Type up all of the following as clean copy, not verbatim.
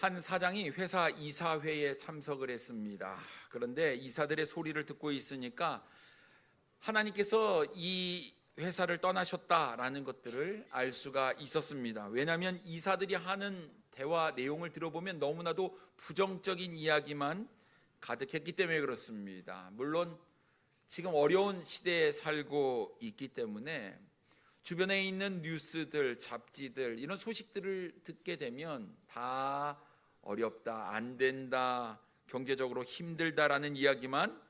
한 사장이 회사 이사회에 참석을 했습니다. 그런데 이사들의 소리를 듣고 있으니까 하나님께서 이 회사를 떠나셨다라는 것들을 알 수가 있었습니다. 왜냐하면 이사들이 하는 대화 내용을 들어보면 너무나도 부정적인 이야기만 가득했기 때문에 그렇습니다. 물론 지금 어려운 시대에 살고 있기 때문에 주변에 있는 뉴스들, 잡지들 이런 소식들을 듣게 되면 다 어렵다, 안 된다, 경제적으로 힘들다라는 이야기만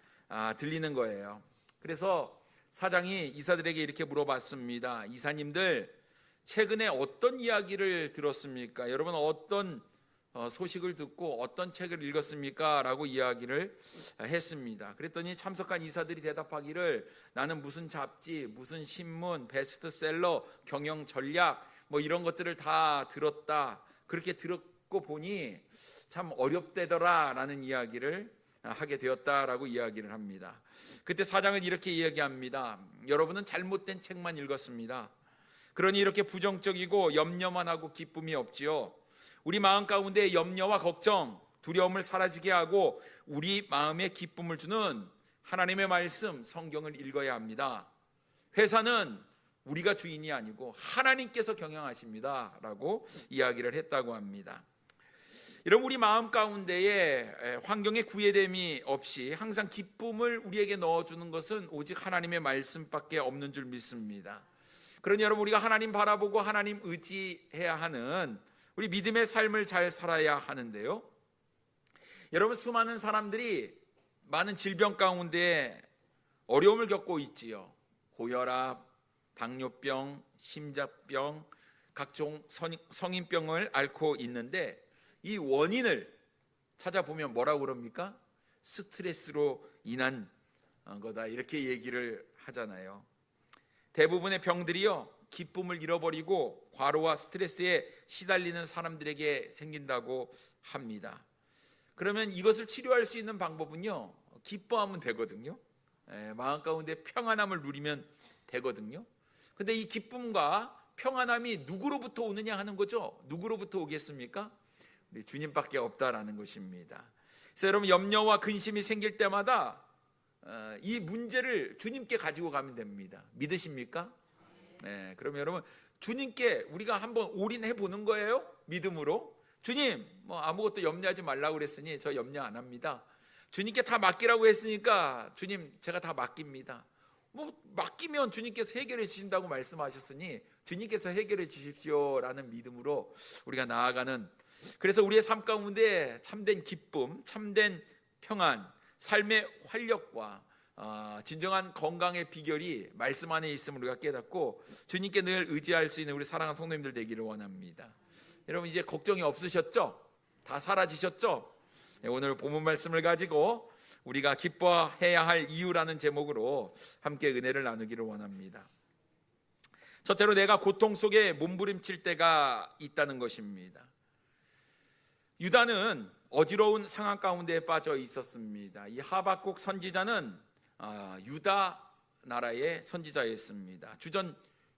들리는 거예요. 그래서 사장이 이사들에게 이렇게 물어봤습니다. 이사님들 최근에 어떤 이야기를 들었습니까? 여러분 어떤 소식을 듣고 어떤 책을 읽었습니까? 라고 이야기를 했습니다. 그랬더니 참석한 이사들이 대답하기를 나는 무슨 잡지, 무슨 신문, 베스트셀러, 경영 전략 뭐 이런 것들을 다 들었다. 그렇게 들었고 보니 참 어렵대더라 라는 이야기를 하게 되었다라고 이야기를 합니다. 그때 사장은 이렇게 이야기합니다. 여러분은 잘못된 책만 읽었습니다. 그러니 이렇게 부정적이고 염려만 하고 기쁨이 없지요. 우리 마음 가운데 염려와 걱정, 두려움을 사라지게 하고 우리 마음에 기쁨을 주는 하나님의 말씀, 성경을 읽어야 합니다. 회사는 우리가 주인이 아니고 하나님께서 경영하십니다 라고 이야기를 했다고 합니다. 이런 우리 마음 가운데에 환경의 구애됨이 없이 항상 기쁨을 우리에게 넣어주는 것은 오직 하나님의 말씀밖에 없는 줄 믿습니다. 그러니 여러분 우리가 하나님 바라보고 하나님 의지해야 하는 우리 믿음의 삶을 잘 살아야 하는데요. 여러분 수많은 사람들이 많은 질병 가운데 어려움을 겪고 있지요. 고혈압, 당뇨병, 심장병, 각종 성인병을 앓고 있는데 이 원인을 찾아보면 뭐라고 그럽니까? 스트레스로 인한 거다 이렇게 얘기를 하잖아요. 대부분의 병들이요 기쁨을 잃어버리고 과로와 스트레스에 시달리는 사람들에게 생긴다고 합니다. 그러면 이것을 치료할 수 있는 방법은요 기뻐하면 되거든요. 마음 가운데 평안함을 누리면 되거든요. 근데 이 기쁨과 평안함이 누구로부터 오느냐 하는 거죠. 누구로부터 오겠습니까? 우리 주님밖에 없다라는 것입니다. 그래서 여러분 염려와 근심이 생길 때마다 이 문제를 주님께 가지고 가면 됩니다. 믿으십니까? 네, 그러면 여러분 주님께 우리가 한번 올인해 보는 거예요. 믿음으로 주님 뭐 아무것도 염려하지 말라고 그랬으니 저 염려 안 합니다. 주님께 다 맡기라고 했으니까 주님 제가 다 맡깁니다. 뭐 맡기면 주님께서 해결해 주신다고 말씀하셨으니 주님께서 해결해 주십시오라는 믿음으로 우리가 나아가는, 그래서 우리의 삶 가운데 참된 기쁨, 참된 평안, 삶의 활력과 진정한 건강의 비결이 말씀 안에 있음을 우리가 깨닫고 주님께 늘 의지할 수 있는 우리 사랑하는 성도님들 되기를 원합니다. 여러분 이제 걱정이 없으셨죠? 다 사라지셨죠? 오늘 본문 말씀을 가지고 우리가 기뻐해야 할 이유라는 제목으로 함께 은혜를 나누기를 원합니다. 첫째로 내가 고통 속에 몸부림칠 때가 있다는 것입니다. 유다는 어지러운 상황 가운데 빠져 있었습니다. 이 하박국 선지자는 유다 나라의 선지자였습니다. 주전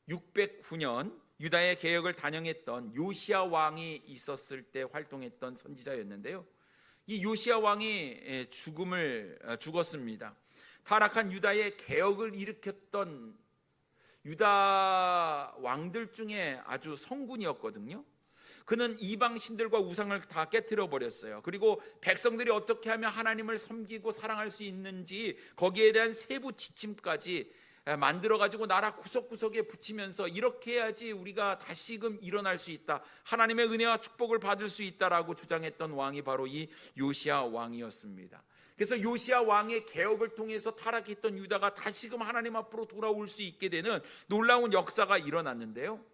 609년 유다의 개혁을 단영했던 요시야 왕이 있었을 때 활동했던 선지자였는데요. 이 요시야 왕이 죽었습니다. 타락한 유다의 개혁을 일으켰던 유다 왕들 중에 아주 성군이었거든요. 그는 이방 신들과 우상을 다 깨트려 버렸어요. 그리고 백성들이 어떻게 하면 하나님을 섬기고 사랑할 수 있는지 거기에 대한 세부 지침까지 만들어 가지고 나라 구석구석에 붙이면서 이렇게 해야지 우리가 다시금 일어날 수 있다, 하나님의 은혜와 축복을 받을 수 있다라고 주장했던 왕이 바로 이 요시야 왕이었습니다. 그래서 요시야 왕의 개혁을 통해서 타락했던 유다가 다시금 하나님 앞으로 돌아올 수 있게 되는 놀라운 역사가 일어났는데요.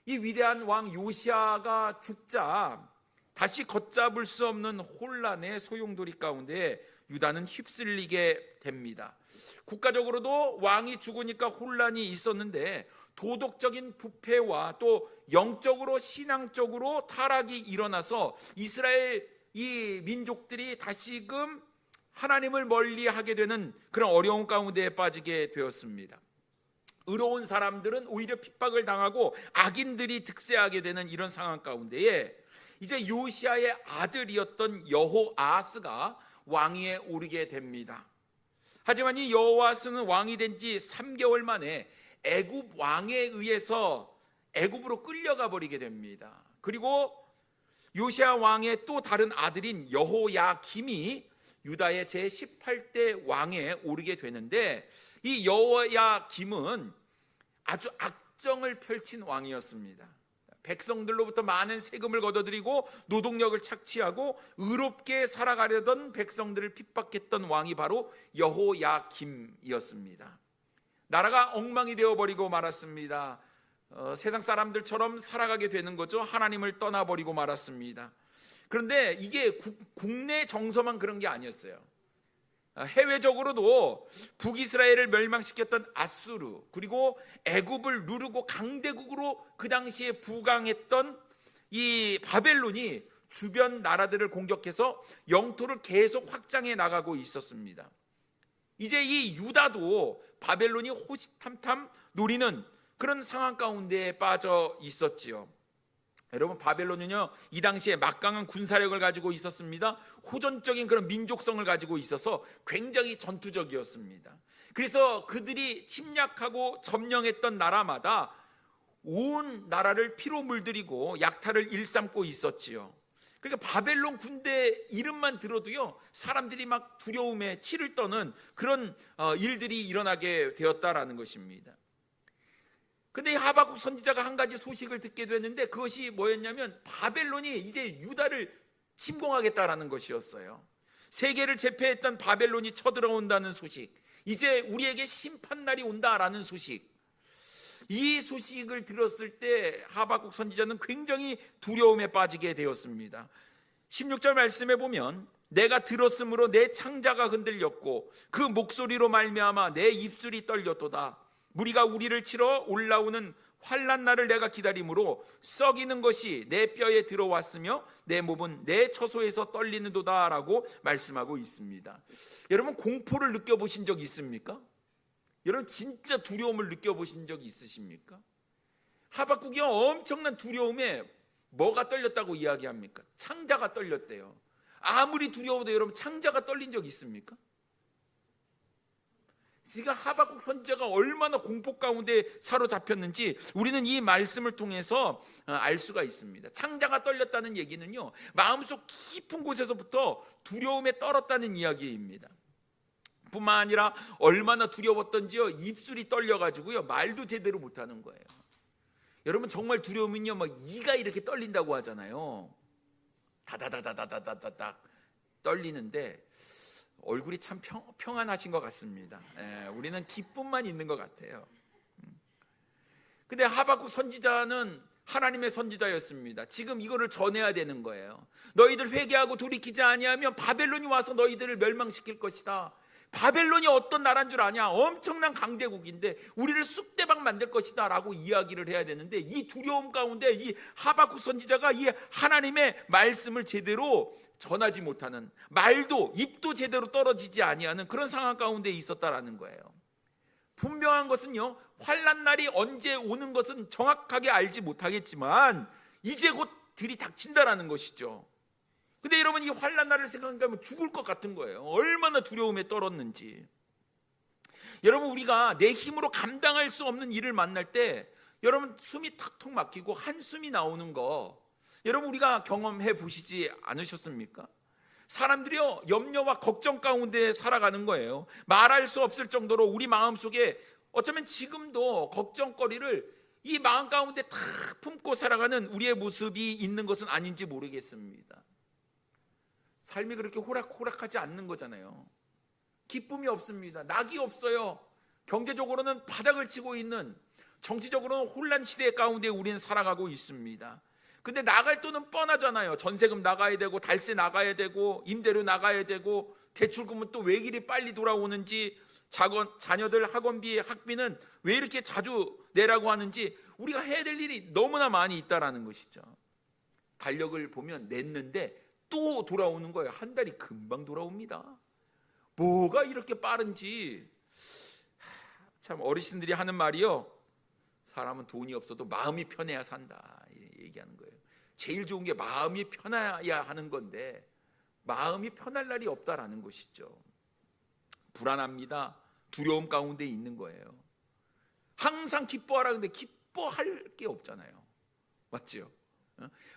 이 위대한 왕 요시야가 죽자 다시 걷잡을 수 없는 혼란의 소용돌이 가운데 유다는 휩쓸리게 됩니다. 국가적으로도 왕이 죽으니까 혼란이 있었는데 도덕적인 부패와 또 영적으로 신앙적으로 타락이 일어나서 이스라엘 이 민족들이 다시금 하나님을 멀리하게 되는 그런 어려운 가운데에 빠지게 되었습니다. 의로운 사람들은 오히려 핍박을 당하고 악인들이 득세하게 되는 이런 상황 가운데에 이제 요시아의 아들이었던 여호아하스가 왕위에 오르게 됩니다. 하지만 이 여호아하스는 왕이 된 지 3개월 만에 애굽 왕에 의해서 애굽으로 끌려가 버리게 됩니다. 그리고 요시아 왕의 또 다른 아들인 여호야김이 유다의 제18대 왕에 오르게 되는데, 이 여호야김은 아주 악정을 펼친 왕이었습니다. 백성들로부터 많은 세금을 걷어들이고 노동력을 착취하고 의롭게 살아가려던 백성들을 핍박했던 왕이 바로 여호야김이었습니다. 나라가 엉망이 되어버리고 말았습니다. 세상 사람들처럼 살아가게 되는 거죠. 하나님을 떠나버리고 말았습니다. 그런데 이게 국내 정서만 그런 게 아니었어요. 해외적으로도 북이스라엘을 멸망시켰던 아수르, 그리고 애굽을 누르고 강대국으로 그 당시에 부강했던 이 바벨론이 주변 나라들을 공격해서 영토를 계속 확장해 나가고 있었습니다. 이제 이 유다도 바벨론이 호시탐탐 노리는 그런 상황 가운데 빠져 있었지요. 여러분, 바벨론은요, 이 당시에 막강한 군사력을 가지고 있었습니다. 호전적인 그런 민족성을 가지고 있어서 굉장히 전투적이었습니다. 그래서 그들이 침략하고 점령했던 나라마다 온 나라를 피로 물들이고 약탈을 일삼고 있었지요. 그러니까 바벨론 군대 이름만 들어도요, 사람들이 막 두려움에 치를 떠는 그런 일들이 일어나게 되었다라는 것입니다. 근데 이 하박국 선지자가 한 가지 소식을 듣게 됐는데, 그것이 뭐였냐면 바벨론이 이제 유다를 침공하겠다라는 것이었어요. 세계를 제패했던 바벨론이 쳐들어온다는 소식, 이제 우리에게 심판날이 온다라는 소식. 이 소식을 들었을 때 하박국 선지자는 굉장히 두려움에 빠지게 되었습니다. 16절 말씀에 보면, 내가 들었으므로 내 창자가 흔들렸고 그 목소리로 말미암아 내 입술이 떨렸도다. 무리가 우리를 치러 올라오는 환난 날을 내가 기다림으로 썩이는 것이 내 뼈에 들어왔으며 내 몸은 내 처소에서 떨리는도다 라고 말씀하고 있습니다. 여러분, 공포를 느껴보신 적 있습니까? 여러분, 진짜 두려움을 느껴보신 적 있으십니까? 하박국이 엄청난 두려움에 뭐가 떨렸다고 이야기합니까? 창자가 떨렸대요. 아무리 두려워도 여러분, 창자가 떨린 적 있습니까? 지금 하박국 선지자가 얼마나 공포 가운데 사로잡혔는지 우리는 이 말씀을 통해서 알 수가 있습니다. 창자가 떨렸다는 얘기는요, 마음속 깊은 곳에서부터 두려움에 떨었다는 이야기입니다. 뿐만 아니라 얼마나 두려웠던지요, 입술이 떨려가지고요, 말도 제대로 못하는 거예요. 여러분, 정말 두려우면요, 막 이가 이렇게 떨린다고 하잖아요. 다다다다다다다다 떨리는데 얼굴이 참 평안하신 것 같습니다. 우리는 기쁨만 있는 것 같아요. 근데 하박국 선지자는 하나님의 선지자였습니다. 지금 이거를 전해야 되는 거예요. 너희들 회개하고 돌이키지 아니하면 바벨론이 와서 너희들을 멸망시킬 것이다. 바벨론이 어떤 나라인 줄 아냐? 엄청난 강대국인데 우리를 쑥대박 만들 것이다 라고 이야기를 해야 되는데, 이 두려움 가운데 이 하박국 선지자가 이 하나님의 말씀을 제대로 전하지 못하는, 말도 입도 제대로 떨어지지 아니하는 그런 상황 가운데 있었다라는 거예요. 분명한 것은요, 환난 날이 언제 오는 것은 정확하게 알지 못하겠지만 이제 곧 들이닥친다라는 것이죠. 근데 여러분, 이 환난 날을 생각하면 죽을 것 같은 거예요. 얼마나 두려움에 떨었는지. 여러분, 우리가 내 힘으로 감당할 수 없는 일을 만날 때 여러분, 숨이 턱턱 막히고 한숨이 나오는 거 여러분, 우리가 경험해 보시지 않으셨습니까? 사람들이요, 염려와 걱정 가운데 살아가는 거예요. 말할 수 없을 정도로 우리 마음속에 어쩌면 지금도 걱정거리를 이 마음 가운데 다 품고 살아가는 우리의 모습이 있는 것은 아닌지 모르겠습니다. 삶이 그렇게 호락호락하지 않는 거잖아요. 기쁨이 없습니다. 낙이 없어요. 경제적으로는 바닥을 치고 있는, 정치적으로는 혼란 시대 가운데 우리는 살아가고 있습니다. 근데 나갈 돈은 뻔하잖아요. 전세금 나가야 되고, 달세 나가야 되고, 임대료 나가야 되고, 대출금은 또 왜 이리 빨리 돌아오는지, 자녀들 학원비, 학비는 왜 이렇게 자주 내라고 하는지 우리가 해야 될 일이 너무나 많이 있다라는 것이죠. 달력을 보면 냈는데 또 돌아오는 거예요. 한 달이 금방 돌아옵니다. 뭐가 이렇게 빠른지. 참, 어르신들이 하는 말이요, 사람은 돈이 없어도 마음이 편해야 산다 얘기하는 거예요. 제일 좋은 게 마음이 편해야 하는 건데 마음이 편할 날이 없다라는 것이죠. 불안합니다. 두려움 가운데 있는 거예요. 항상 기뻐하라 근데 기뻐할 게 없잖아요. 맞죠?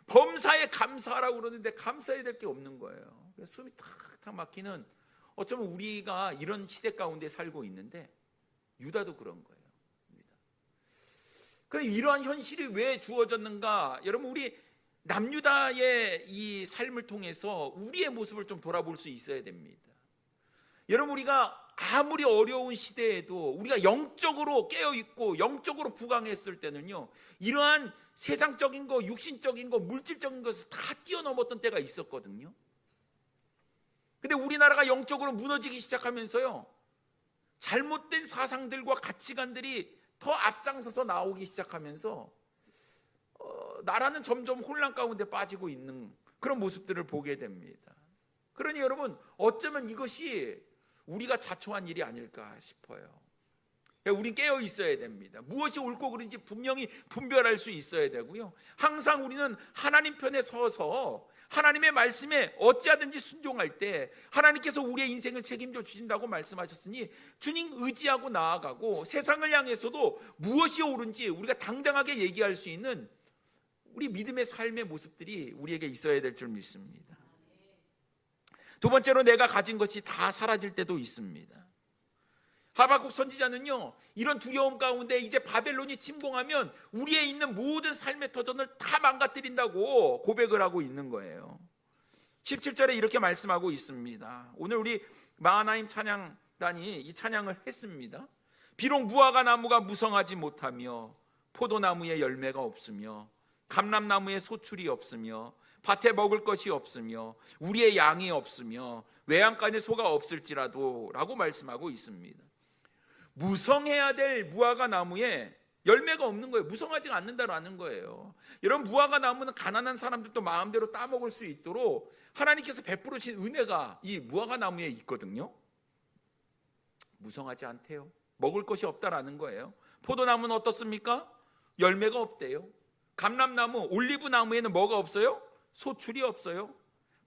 범사에 감사하라고 그러는데 감사해야 될 게 없는 거예요. 숨이 탁탁 막히는, 어쩌면 우리가 이런 시대 가운데 살고 있는데 유다도 그런 거예요. 그런데 이러한 현실이 왜 주어졌는가? 여러분, 우리 남유다의 이 삶을 통해서 우리의 모습을 좀 돌아볼 수 있어야 됩니다. 여러분, 우리가 아무리 어려운 시대에도 우리가 영적으로 깨어있고 영적으로 부강했을 때는요, 이러한 세상적인 거, 육신적인 거, 물질적인 것을 다 뛰어넘었던 때가 있었거든요. 근데 우리나라가 영적으로 무너지기 시작하면서요, 잘못된 사상들과 가치관들이 더 앞장서서 나오기 시작하면서 나라는 점점 혼란 가운데 빠지고 있는 그런 모습들을 보게 됩니다. 그러니 여러분, 어쩌면 이것이 우리가 자초한 일이 아닐까 싶어요. 우린 깨어 있어야 됩니다. 무엇이 옳고 그른지 분명히 분별할 수 있어야 되고요, 항상 우리는 하나님 편에 서서 하나님의 말씀에 어찌하든지 순종할 때 하나님께서 우리의 인생을 책임져 주신다고 말씀하셨으니 주님 의지하고 나아가고 세상을 향해서도 무엇이 옳은지 우리가 당당하게 얘기할 수 있는 우리 믿음의 삶의 모습들이 우리에게 있어야 될 줄 믿습니다. 두 번째로, 내가 가진 것이 다 사라질 때도 있습니다. 하박국 선지자는요, 이런 두려움 가운데 이제 바벨론이 침공하면 우리에 있는 모든 삶의 터전을 다 망가뜨린다고 고백을 하고 있는 거예요. 17절에 이렇게 말씀하고 있습니다. 오늘 우리 마하나임 찬양단이 이 찬양을 했습니다. 비록 무화과 나무가 무성하지 못하며 포도나무에 열매가 없으며 감람나무에 소출이 없으며 밭에 먹을 것이 없으며 우리의 양이 없으며 외양간에 소가 없을지라도 라고 말씀하고 있습니다. 무성해야 될 무화과 나무에 열매가 없는 거예요. 무성하지 않는다라는 거예요. 여러분, 무화과 나무는 가난한 사람들도 마음대로 따먹을 수 있도록 하나님께서 베풀으신 은혜가 이 무화과 나무에 있거든요. 무성하지 않대요. 먹을 것이 없다라는 거예요. 포도나무는 어떻습니까? 열매가 없대요. 감람나무, 올리브나무에는 뭐가 없어요? 소출이 없어요.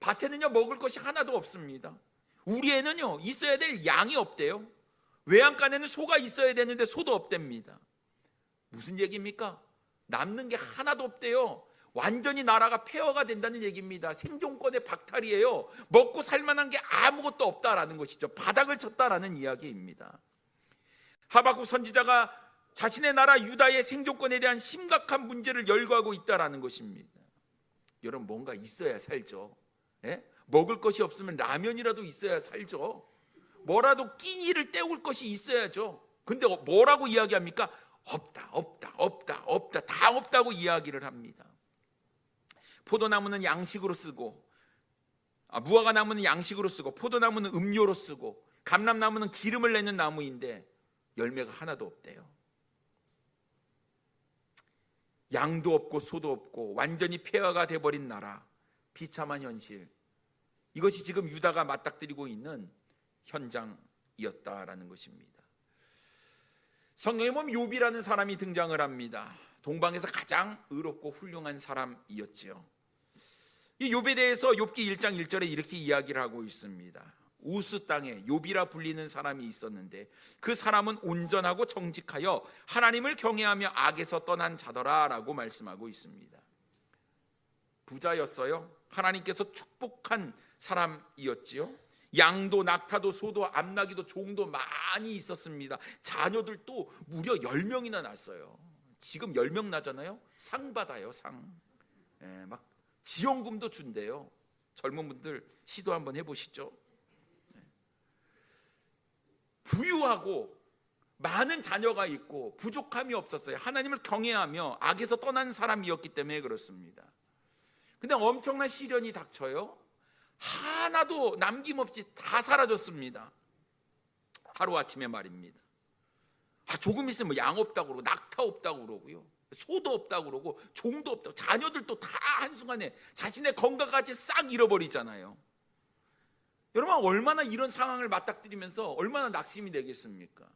밭에는요, 먹을 것이 하나도 없습니다. 우리에는요, 있어야 될 양이 없대요. 외양간에는 소가 있어야 되는데 소도 없답니다. 무슨 얘기입니까? 남는 게 하나도 없대요. 완전히 나라가 폐허가 된다는 얘기입니다. 생존권의 박탈이에요. 먹고 살만한 게 아무것도 없다라는 것이죠. 바닥을 쳤다라는 이야기입니다. 하박국 선지자가 자신의 나라 유다의 생존권에 대한 심각한 문제를 열거하고 있다라는 것입니다. 여러분, 뭔가 있어야 살죠. 예? 먹을 것이 없으면 라면이라도 있어야 살죠. 뭐라도 끼니를 때울 것이 있어야죠. 근데 뭐라고 이야기합니까? 없다, 없다, 없다, 없다, 다 없다고 이야기를 합니다. 포도나무는 양식으로 쓰고, 무화과 나무는 양식으로 쓰고, 포도나무는 음료로 쓰고, 감람나무는 기름을 내는 나무인데 열매가 하나도 없대요. 양도 없고 소도 없고 완전히 폐허가 돼버린 나라, 비참한 현실, 이것이 지금 유다가 맞닥뜨리고 있는 현장이었다라는 것입니다. 성경에 보면 욥이라는 사람이 등장을 합니다. 동방에서 가장 의롭고 훌륭한 사람이었지요. 이 욥에 대해서 욥기 1장 1절에 이렇게 이야기를 하고 있습니다. 우스 땅에 욥이라 불리는 사람이 있었는데 그 사람은 온전하고 정직하여 하나님을 경외하며 악에서 떠난 자더라 라고 말씀하고 있습니다. 부자였어요. 하나님께서 축복한 사람이었지요. 양도 낙타도 소도 암나기도 종도 많이 있었습니다. 자녀들도 무려 10명이나 났어요. 지금 10명 나잖아요. 상 받아요. 상. 막 지원금도 준대요. 젊은 분들 시도 한번 해보시죠. 부유하고 많은 자녀가 있고 부족함이 없었어요. 하나님을 경외하며 악에서 떠난 사람이었기 때문에 그렇습니다. 근데 엄청난 시련이 닥쳐요. 하나도 남김없이 다 사라졌습니다. 하루아침에 말입니다. 조금 있으면 양 없다고 그러고 낙타 없다고 그러고요, 소도 없다고 그러고 종도 없다고, 자녀들도 다 한순간에 자신의 건강까지 싹 잃어버리잖아요. 여러분, 얼마나 이런 상황을 맞닥뜨리면서 얼마나 낙심이 되겠습니까?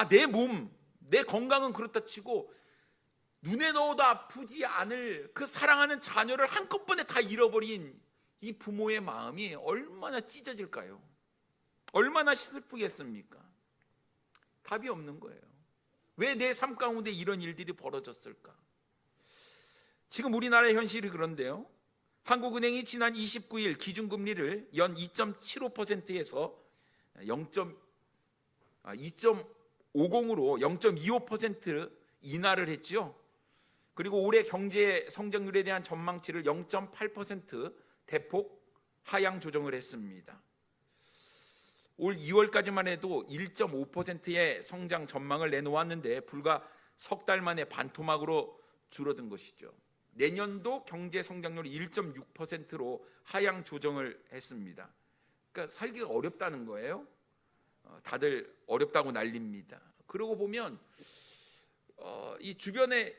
내 몸, 내 건강은 그렇다 치고 눈에 넣어도 아프지 않을 그 사랑하는 자녀를 한꺼번에 다 잃어버린 이 부모의 마음이 얼마나 찢어질까요? 얼마나 슬프겠습니까? 답이 없는 거예요. 왜 내 삶 가운데 이런 일들이 벌어졌을까? 지금 우리나라의 현실이 그런데요, 한국은행이 지난 29일 기준금리를 연 2.75%에서 2.50으로 0.25% 인하를 했죠. 그리고 올해 경제 성장률에 대한 전망치를 0.8% 대폭 하향 조정을 했습니다. 올 2월까지만 해도 1.5%의 성장 전망을 내놓았는데 불과 석 달 만에 반토막으로 줄어든 것이죠. 내년도 경제 성장률이 1.6%로 하향 조정을 했습니다. 그러니까 살기가 어렵다는 거예요. 다들 어렵다고 난립니다. 그러고 보면 이 주변에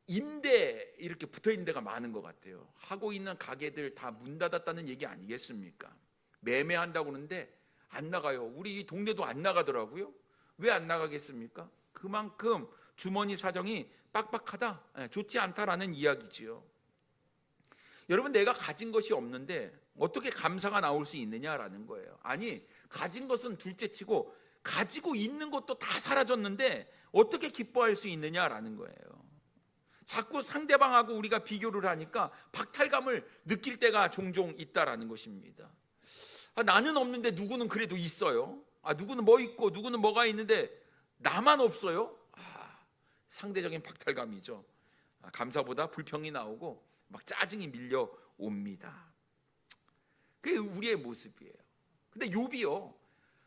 임대 이렇게 붙어 있는 데가 많은 것 같아요. 하고 있는 가게들 다 문 닫았다는 얘기 아니겠습니까? 매매한다고 하는데 안 나가요. 우리 이 동네도 안 나가더라고요. 왜 안 나가겠습니까? 그만큼 주머니 사정이 빡빡하다, 좋지 않다라는 이야기지요. 여러분, 내가 가진 것이 없는데 어떻게 감사가 나올 수 있느냐라는 거예요. 아니, 가진 것은 둘째치고 가지고 있는 것도 다 사라졌는데 어떻게 기뻐할 수 있느냐라는 거예요. 자꾸 상대방하고 우리가 비교를 하니까 박탈감을 느낄 때가 종종 있다라는 것입니다. 나는 없는데 누구는 그래도 있어요. 누구는 뭐 있고 누구는 뭐가 있는데 나만 없어요. 상대적인 박탈감이죠. 감사보다 불평이 나오고 막 짜증이 밀려옵니다. 그게 우리의 모습이에요. 근데 욥이요,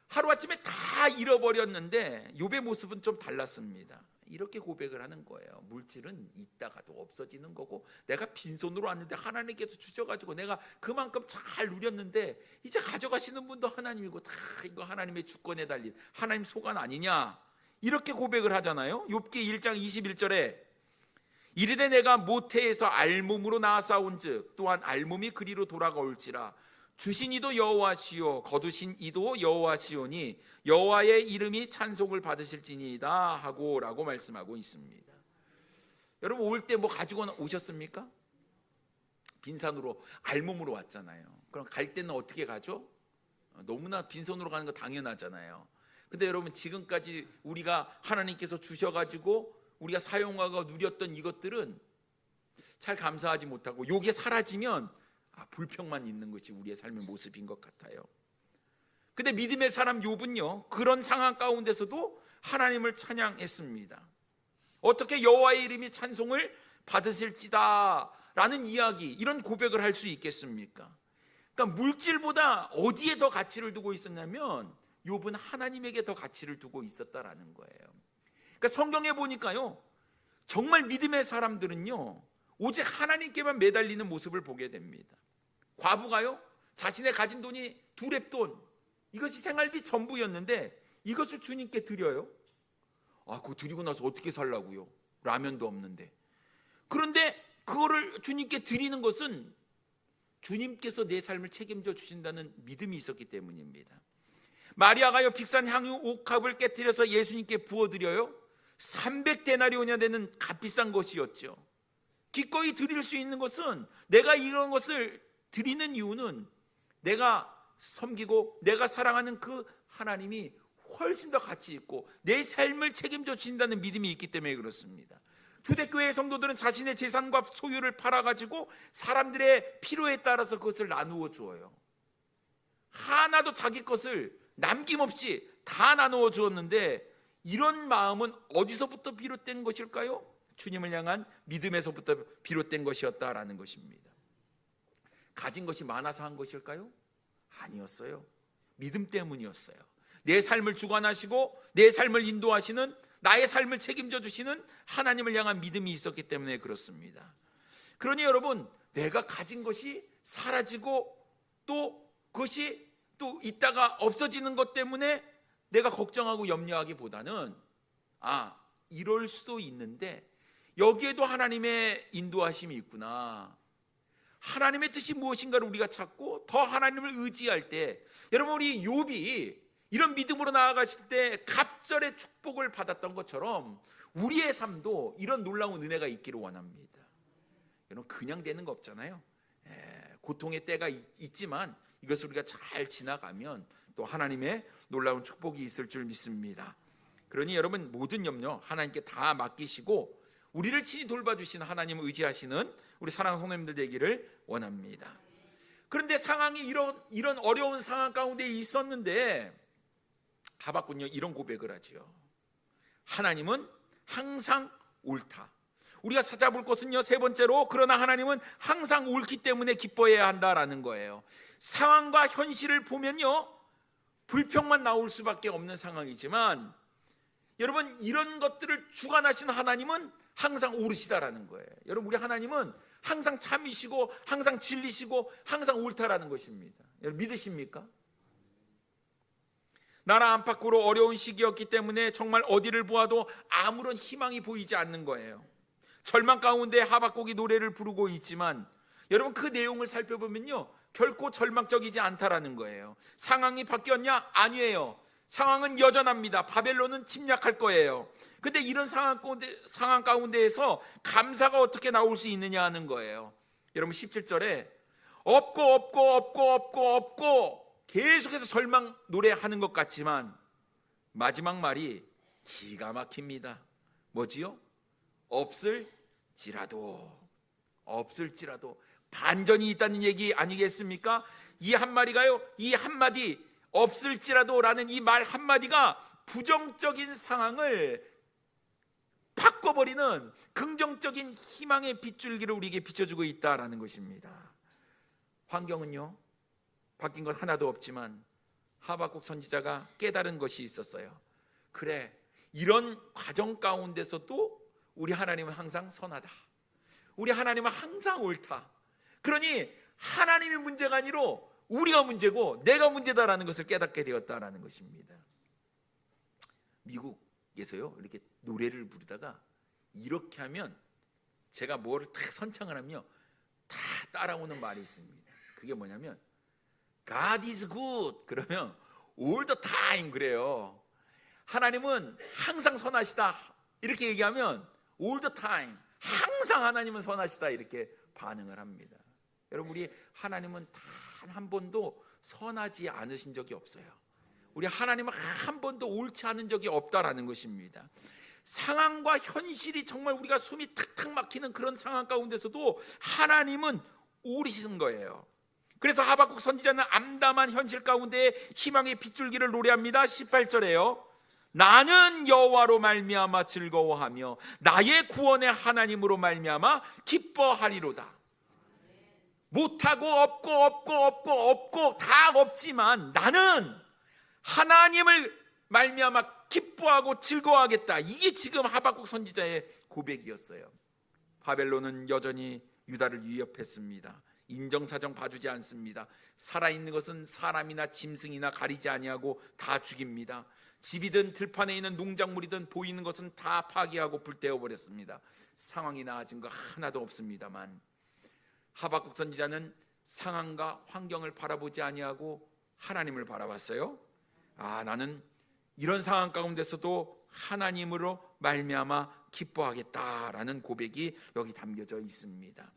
하루아침에 다 잃어버렸는데 욥의 모습은 좀 달랐습니다. 이렇게 고백을 하는 거예요. 물질은 있다가도 없어지는 거고, 내가 빈손으로 왔는데 하나님께서 주셔가지고 내가 그만큼 잘 누렸는데 이제 가져가시는 분도 하나님이고 다 이거 하나님의 주권에 달린 하나님 소관 아니냐, 이렇게 고백을 하잖아요. 욥기 1장 21절에 이르되 내가 모태에서 알몸으로 나아싸운즉 또한 알몸이 그리로 돌아가올지라 주신 이도 여호와시요 거두신 이도 여호와시오니 여호와의 이름이 찬송을 받으실지니이다 하고 라고 말씀하고 있습니다. 여러분, 올 때 뭐 가지고 오셨습니까? 빈산으로 알몸으로 왔잖아요. 그럼 갈 때는 어떻게 가죠? 너무나 빈손으로 가는 거 당연하잖아요. 근데 여러분, 지금까지 우리가 하나님께서 주셔가지고 우리가 사용하고 누렸던 이것들은 잘 감사하지 못하고 요게 사라지면 불평만 있는 것이 우리의 삶의 모습인 것 같아요. 근데 믿음의 사람 욥은요, 그런 상황 가운데서도 하나님을 찬양했습니다. 어떻게 여호와의 이름이 찬송을 받으실지다 라는 이야기, 이런 고백을 할 수 있겠습니까? 그러니까 물질보다 어디에 더 가치를 두고 있었냐면 욥은 하나님에게 더 가치를 두고 있었다라는 거예요. 그러니까 성경에 보니까요, 정말 믿음의 사람들은요 오직 하나님께만 매달리는 모습을 보게 됩니다. 과부가요, 자신의 가진 돈이 2렙돈, 이것이 생활비 전부였는데 이것을 주님께 드려요. 그거 드리고 나서 어떻게 살라고요? 라면도 없는데. 그런데 그거를 주님께 드리는 것은 주님께서 내 삶을 책임져 주신다는 믿음이 있었기 때문입니다. 마리아가요, 비싼 향유 옥합을 깨뜨려서 예수님께 부어드려요. 300데나리온이나 되는 값비싼 것이었죠. 기꺼이 드릴 수 있는 것은, 내가 이런 것을 드리는 이유는 내가 섬기고 내가 사랑하는 그 하나님이 훨씬 더 가치 있고 내 삶을 책임져 주신다는 믿음이 있기 때문에 그렇습니다. 초대교회의 성도들은 자신의 재산과 소유를 팔아가지고 사람들의 필요에 따라서 그것을 나누어 주어요. 하나도 자기 것을 남김없이 다 나누어 주었는데, 이런 마음은 어디서부터 비롯된 것일까요? 주님을 향한 믿음에서부터 비롯된 것이었다라는 것입니다. 가진 것이 많아서 한 것일까요? 아니었어요. 믿음 때문이었어요. 내 삶을 주관하시고 내 삶을 인도하시는, 나의 삶을 책임져 주시는 하나님을 향한 믿음이 있었기 때문에 그렇습니다. 그러니 여러분, 내가 가진 것이 사라지고 또 그것이 또 있다가 없어지는 것 때문에 내가 걱정하고 염려하기보다는 이럴 수도 있는데 여기에도 하나님의 인도하심이 있구나, 하나님의 뜻이 무엇인가를 우리가 찾고 더 하나님을 의지할 때, 여러분, 우리 욥이 이런 믿음으로 나아가실 때 갑절의 축복을 받았던 것처럼 우리의 삶도 이런 놀라운 은혜가 있기를 원합니다. 여러분, 그냥 되는 거 없잖아요. 고통의 때가 있지만 이것을 우리가 잘 지나가면 또 하나님의 놀라운 축복이 있을 줄 믿습니다. 그러니 여러분, 모든 염려 하나님께 다 맡기시고 우리를 친히 돌봐주시는 하나님을 의지하시는 우리 사랑하는 성도님들 되기를 원합니다. 그런데 상황이 이런 어려운 상황 가운데 있었는데 하박국은요, 이런 고백을 하죠. 하나님은 항상 옳다. 우리가 찾아볼 것은요, 세 번째로, 그러나 하나님은 항상 옳기 때문에 기뻐해야 한다라는 거예요. 상황과 현실을 보면요, 불평만 나올 수밖에 없는 상황이지만 여러분, 이런 것들을 주관하시는 하나님은 항상 옳으시다라는 거예요. 여러분, 우리 하나님은 항상 참이시고 항상 진리시고 항상 옳다라는 것입니다. 여러분, 믿으십니까? 나라 안팎으로 어려운 시기였기 때문에 정말 어디를 보아도 아무런 희망이 보이지 않는 거예요. 절망 가운데 하박국이 노래를 부르고 있지만 여러분, 그 내용을 살펴보면요, 결코 절망적이지 않다라는 거예요. 상황이 바뀌었냐? 아니에요. 상황은 여전합니다. 바벨론은 침략할 거예요. 근데 이런 상황 가운데에서 감사가 어떻게 나올 수 있느냐 하는 거예요. 여러분, 17절에 없고 계속해서 절망 노래하는 것 같지만 마지막 말이 기가 막힙니다. 뭐지요? 없을지라도 반전이 있다는 얘기 아니겠습니까? 이 한마디가요, 이 한마디 없을지라도라는 이 말 한마디가 부정적인 상황을 바꿔버리는 긍정적인 희망의 빗줄기를 우리에게 비춰주고 있다라는 것입니다. 환경은요, 바뀐 것 하나도 없지만 하박국 선지자가 깨달은 것이 있었어요. 그래, 이런 과정 가운데서도 우리 하나님은 항상 선하다. 우리 하나님은 항상 옳다. 그러니 하나님이 문제가 아니라 우리가 문제고 내가 문제다라는 것을 깨닫게 되었다라는 것입니다. 미국에서요, 이렇게 노래를 부르다가 이렇게 하면, 제가 뭐를 다 선창을 하면요, 다 따라오는 말이 있습니다. 그게 뭐냐면 God is good, 그러면 all the time 그래요. 하나님은 항상 선하시다 이렇게 얘기하면 all the time, 항상 하나님은 선하시다 이렇게 반응을 합니다. 여러분, 우리 하나님은 단 한 번도 선하지 않으신 적이 없어요. 우리 하나님은 한 번도 옳지 않은 적이 없다라는 것입니다. 상황과 현실이 정말 우리가 숨이 탁탁 막히는 그런 상황 가운데서도 하나님은 옳으신 거예요. 그래서 하박국 선지자는 암담한 현실 가운데 희망의 빗줄기를 노래합니다. 18절에요. 나는 여호와로 말미암아 즐거워하며 나의 구원의 하나님으로 말미암아 기뻐하리로다. 못하고 없고 다 없지만 나는 하나님을 말미암아 기뻐하고 즐거워하겠다. 이게 지금 하박국 선지자의 고백이었어요. 바벨론은 여전히 유다를 위협했습니다. 인정사정 봐주지 않습니다. 살아있는 것은 사람이나 짐승이나 가리지 아니하고 다 죽입니다. 집이든 들판에 있는 농작물이든 보이는 것은 다 파괴하고 불태워버렸습니다. 상황이 나아진 거 하나도 없습니다만 하박국 선지자는 상황과 환경을 바라보지 아니하고 하나님을 바라봤어요. 나는 이런 상황 가운데서도 하나님으로 말미암아 기뻐하겠다라는 고백이 여기 담겨져 있습니다.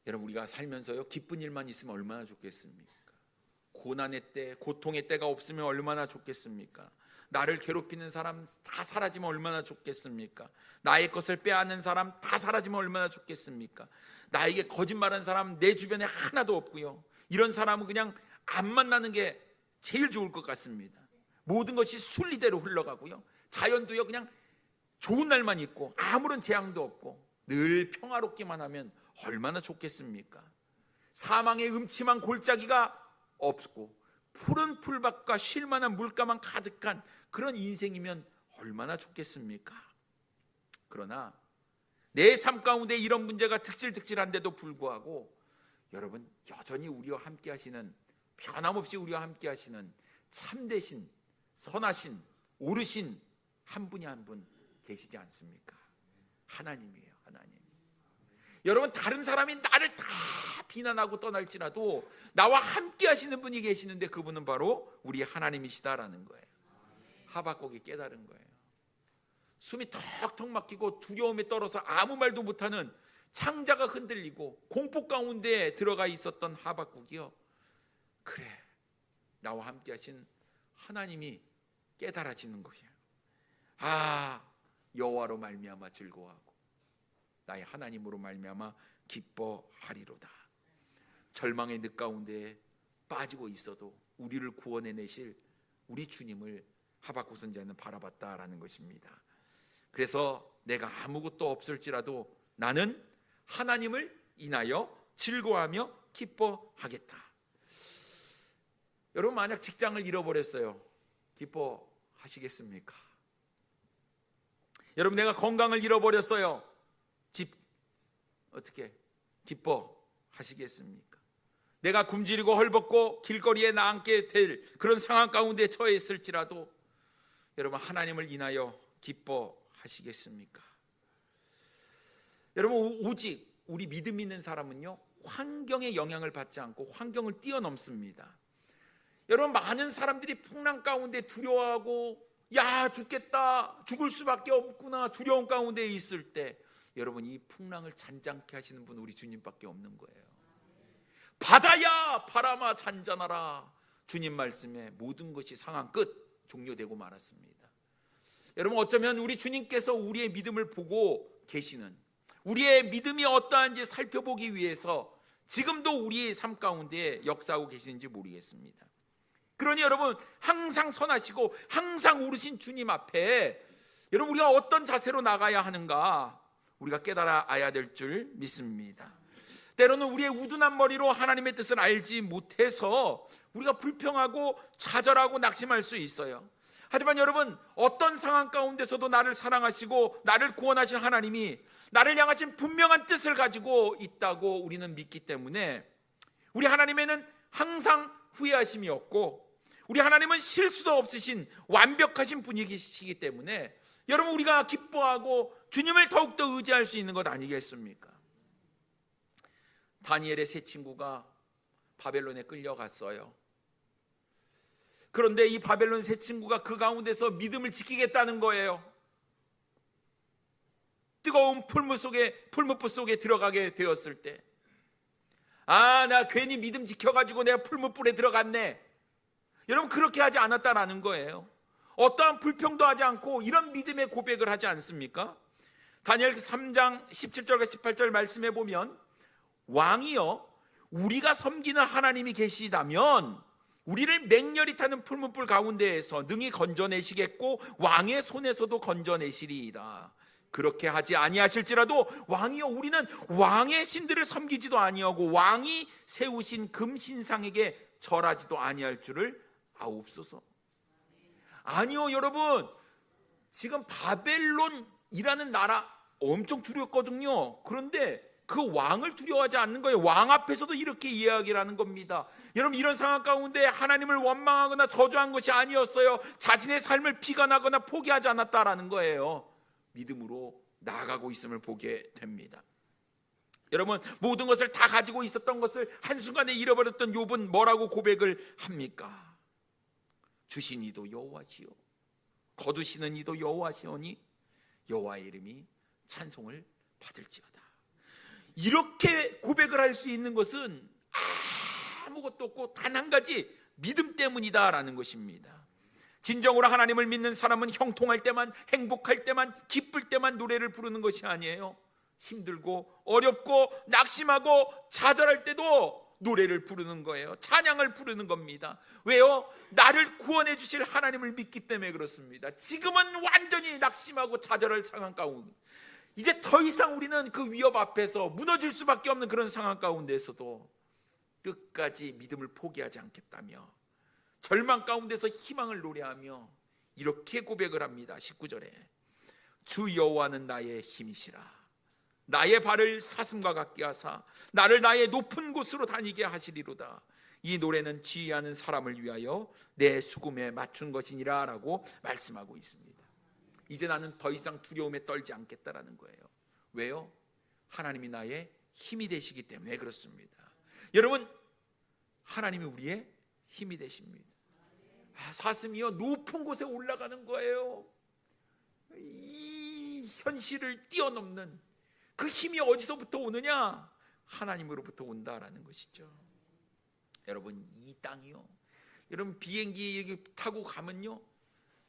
여러분, 우리가 살면서요, 기쁜 일만 있으면 얼마나 좋겠습니까? 고난의 때, 고통의 때가 없으면 얼마나 좋겠습니까? 나를 괴롭히는 사람 다 사라지면 얼마나 좋겠습니까? 나의 것을 빼앗는 사람 다 사라지면 얼마나 좋겠습니까? 나에게 거짓말하는 사람 내 주변에 하나도 없고요, 이런 사람은 그냥 안 만나는 게 제일 좋을 것 같습니다. 모든 것이 순리대로 흘러가고요, 자연도요 그냥 좋은 날만 있고 아무런 재앙도 없고 늘 평화롭기만 하면 얼마나 좋겠습니까? 사망의 음침한 골짜기가 없고 푸른 풀밭과 쉴만한 물가만 가득한 그런 인생이면 얼마나 좋겠습니까? 그러나 내 삶 가운데 이런 문제가 득실득실한데도 불구하고 여러분, 여전히 우리와 함께 하시는, 변함없이 우리와 함께 하시는 참되신, 선하신, 옳으신 한 분이 한 분 계시지 않습니까? 하나님이에요. 하나님. 여러분, 다른 사람이 나를 다 비난하고 떠날지라도 나와 함께 하시는 분이 계시는데 그분은 바로 우리 하나님이시다라는 거예요. 하박국이 깨달은 거예요. 숨이 턱턱 막히고 두려움에 떨어서 아무 말도 못하는 창자가 흔들리고 공포 가운데 들어가 있었던 하박국이요, 그래, 나와 함께 하신 하나님이 깨달아지는 거예요. 아, 여호와로 말미암아 즐거워하고 나의 하나님으로 말미암아 기뻐하리로다. 절망의 늪 가운데 빠지고 있어도 우리를 구원해내실 우리 주님을 하박국 선지자는 바라봤다라는 것입니다. 그래서 내가 아무것도 없을지라도 나는 하나님을 인하여 즐거워하며 기뻐하겠다. 여러분, 만약 직장을 잃어버렸어요, 기뻐하시겠습니까? 여러분, 내가 건강을 잃어버렸어요, 어떻게 기뻐하시겠습니까? 내가 굶주리고 헐벗고 길거리에 나앉게 될 그런 상황 가운데 처했을지라도 여러분, 하나님을 인하여 기뻐하시겠습니까? 여러분, 오직 우리 믿음 있는 사람은요, 환경의 영향을 받지 않고 환경을 뛰어넘습니다. 여러분, 많은 사람들이 풍랑 가운데 두려워하고 야, 죽겠다, 죽을 수밖에 없구나, 두려움 가운데 있을 때 여러분, 이 풍랑을 잔잔케 하시는 분 우리 주님밖에 없는 거예요. 바다야 바람아 잔잔하라, 주님 말씀에 모든 것이 상한 끝 종료되고 말았습니다. 여러분, 어쩌면 우리 주님께서 우리의 믿음을 보고 계시는, 우리의 믿음이 어떠한지 살펴보기 위해서 지금도 우리의 삶 가운데 역사하고 계시는지 모르겠습니다. 그러니 여러분, 항상 선하시고 항상 오르신 주님 앞에 여러분, 우리가 어떤 자세로 나가야 하는가 우리가 깨달아야 될 줄 믿습니다. 때로는 우리의 우둔한 머리로 하나님의 뜻을 알지 못해서 우리가 불평하고 좌절하고 낙심할 수 있어요. 하지만 여러분, 어떤 상황 가운데서도 나를 사랑하시고 나를 구원하신 하나님이 나를 향하신 분명한 뜻을 가지고 있다고 우리는 믿기 때문에 우리 하나님에는 항상 후회하심이 없고 우리 하나님은 실수도 없으신 완벽하신 분이시기 때문에 여러분, 우리가 기뻐하고 주님을 더욱더 의지할 수 있는 것 아니겠습니까? 다니엘의 세 친구가 바벨론에 끌려갔어요. 그런데 이 바벨론 세 친구가 그 가운데서 믿음을 지키겠다는 거예요. 뜨거운 풀무불 속에 들어가게 되었을 때, 아, 나 괜히 믿음 지켜가지고 내가 풀무불에 들어갔네. 여러분, 그렇게 하지 않았다라는 거예요. 어떠한 불평도 하지 않고 이런 믿음의 고백을 하지 않습니까? 다니엘 3장 17절과 18절 말씀해 보면, 왕이여, 우리가 섬기는 하나님이 계시다면 우리를 맹렬히 타는 풀무불 가운데에서 능히 건져내시겠고 왕의 손에서도 건져내시리이다. 그렇게 하지 아니하실지라도 왕이여, 우리는 왕의 신들을 섬기지도 아니하고 왕이 세우신 금신상에게 절하지도 아니할 줄을 아옵소서. 아니요, 여러분, 지금 바벨론이라는 나라 엄청 두렵거든요. 그런데 그 왕을 두려워하지 않는 거예요. 왕 앞에서도 이렇게 이야기를 하는 겁니다. 여러분, 이런 상황 가운데 하나님을 원망하거나 저주한 것이 아니었어요. 자신의 삶을 비관하거나 포기하지 않았다라는 거예요. 믿음으로 나아가고 있음을 보게 됩니다. 여러분, 모든 것을 다 가지고 있었던 것을 한순간에 잃어버렸던 욥은 뭐라고 고백을 합니까? 주신 이도 여호와시요 거두시는 이도 여호와시오니 여호와의 이름이 찬송을 받을지어다. 이렇게 고백을 할 수 있는 것은 아무것도 없고 단 한 가지 믿음 때문이다라는 것입니다. 진정으로 하나님을 믿는 사람은 형통할 때만, 행복할 때만, 기쁠 때만 노래를 부르는 것이 아니에요. 힘들고 어렵고 낙심하고 좌절할 때도 노래를 부르는 거예요. 찬양을 부르는 겁니다. 왜요? 나를 구원해 주실 하나님을 믿기 때문에 그렇습니다. 지금은 완전히 낙심하고 좌절할 상황 가운데, 이제 더 이상 우리는 그 위협 앞에서 무너질 수밖에 없는 그런 상황 가운데서도 끝까지 믿음을 포기하지 않겠다며 절망 가운데서 희망을 노래하며 이렇게 고백을 합니다. 19절에 주 여호와는 나의 힘이시라. 나의 발을 사슴과 같게 하사 나를 나의 높은 곳으로 다니게 하시리로다. 이 노래는 지휘하는 사람을 위하여 내 수금에 맞춘 것이니라 라고 말씀하고 있습니다. 이제 나는 더 이상 두려움에 떨지 않겠다라는 거예요. 왜요? 하나님이 나의 힘이 되시기 때문에 그렇습니다. 여러분, 하나님이 우리의 힘이 되십니다. 사슴이요 높은 곳에 올라가는 거예요. 이 현실을 뛰어넘는 그 힘이 어디서부터 오느냐? 하나님으로부터 온다라는 것이죠. 여러분, 이 땅이요, 여러분 비행기 이렇게 타고 가면요,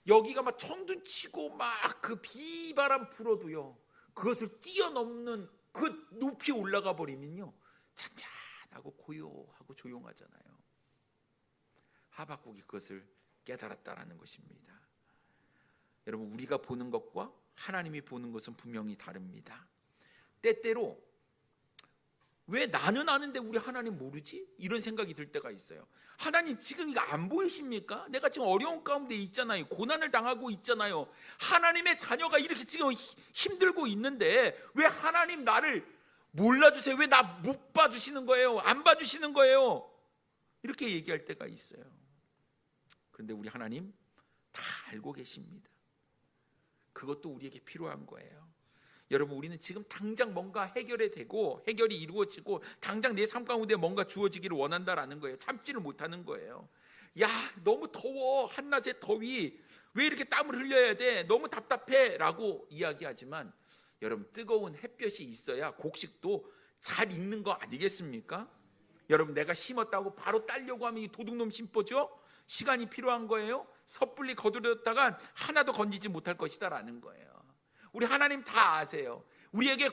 여기가 막 천둥치고 막 그 비바람 불어도요, 그것을 뛰어넘는 그 높이 올라가 버리면요, 잔잔하고 고요하고 조용하잖아요. 하박국이 그것을 깨달았다라는 것입니다. 여러분, 우리가 보는 것과 하나님이 보는 것은 분명히 다릅니다. 때때로 왜 나는 아는데 우리 하나님 모르지? 이런 생각이 들 때가 있어요. 하나님 지금 이거 안 보이십니까? 내가 지금 어려운 가운데 있잖아요. 고난을 당하고 있잖아요. 하나님의 자녀가 이렇게 지금 힘들고 있는데 왜 하나님 나를 몰라주세요? 왜 나 못 봐주시는 거예요? 안 봐주시는 거예요? 이렇게 얘기할 때가 있어요. 그런데 우리 하나님 다 알고 계십니다. 그것도 우리에게 필요한 거예요. 여러분, 우리는 지금 당장 뭔가 해결이 되고 해결이 이루어지고 당장 내 삶 가운데 뭔가 주어지기를 원한다라는 거예요. 참지를 못하는 거예요. 야, 너무 더워, 한낮의 더위, 왜 이렇게 땀을 흘려야 돼, 너무 답답해 라고 이야기하지만, 여러분, 뜨거운 햇볕이 있어야 곡식도 잘 익는 거 아니겠습니까? 여러분, 내가 심었다고 바로 따려고 하면 이 도둑놈 심보죠? 시간이 필요한 거예요. 섣불리 거두렸다간 하나도 건지지 못할 것이다 라는 거예요. 우리 하나님 다 아세요. 우리에게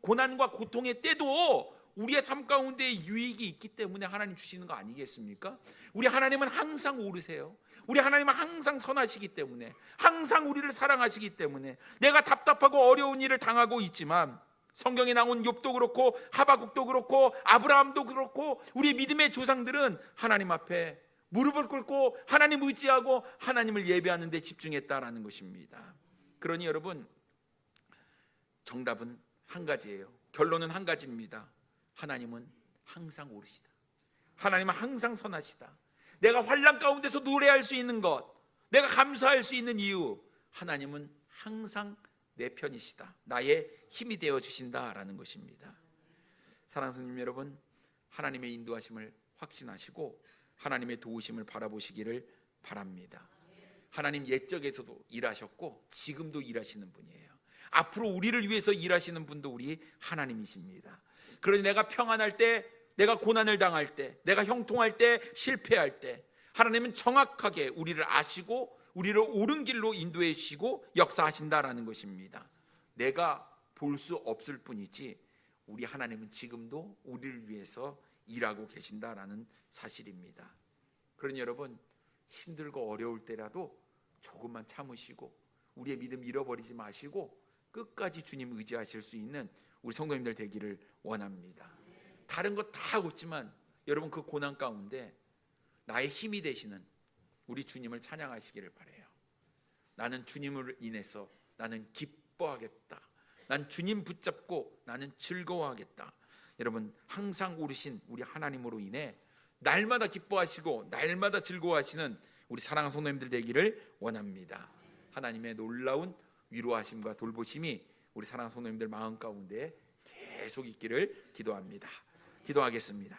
고난과 고통의 때도 우리의 삶 가운데 유익이 있기 때문에 하나님 주시는 거 아니겠습니까? 우리 하나님은 항상 오르세요. 우리 하나님은 항상 선하시기 때문에, 항상 우리를 사랑하시기 때문에, 내가 답답하고 어려운 일을 당하고 있지만, 성경에 나온 욥도 그렇고 하박국도 그렇고 아브라함도 그렇고 우리 믿음의 조상들은 하나님 앞에 무릎을 꿇고 하나님 의지하고 하나님을 예배하는 데 집중했다라는 것입니다. 그러니 여러분, 정답은 한 가지예요. 결론은 한 가지입니다. 하나님은 항상 오르시다. 하나님은 항상 선하시다. 내가 환난 가운데서 노래할 수 있는 것, 내가 감사할 수 있는 이유, 하나님은 항상 내 편이시다. 나의 힘이 되어 주신다라는 것입니다. 사랑하는 성도님 여러분, 하나님의 인도하심을 확신하시고 하나님의 도우심을 바라보시기를 바랍니다. 하나님 옛적에서도 일하셨고 지금도 일하시는 분이에요. 앞으로 우리를 위해서 일하시는 분도 우리 하나님이십니다. 그러니 내가 평안할 때, 내가 고난을 당할 때, 내가 형통할 때, 실패할 때, 하나님은 정확하게 우리를 아시고 우리를 옳은 길로 인도해 주시고 역사하신다라는 것입니다. 내가 볼 수 없을 뿐이지 우리 하나님은 지금도 우리를 위해서 일하고 계신다라는 사실입니다. 그러니 여러분, 힘들고 어려울 때라도 조금만 참으시고 우리의 믿음 잃어버리지 마시고 끝까지 주님 의지하실 수 있는 우리 성도님들 되기를 원합니다. 다른 거 다 하고 있지만 여러분, 그 고난 가운데 나의 힘이 되시는 우리 주님을 찬양하시기를 바라요. 나는 주님을 인해서 나는 기뻐하겠다. 난 주님 붙잡고 나는 즐거워하겠다. 여러분, 항상 오르신 우리 하나님으로 인해 날마다 기뻐하시고 날마다 즐거워하시는 우리 사랑하는 성도님들 되기를 원합니다. 하나님의 놀라운 위로하심과 돌보심이 우리 사랑하는 성도님들 마음 가운데 계속 있기를 기도합니다. 기도하겠습니다.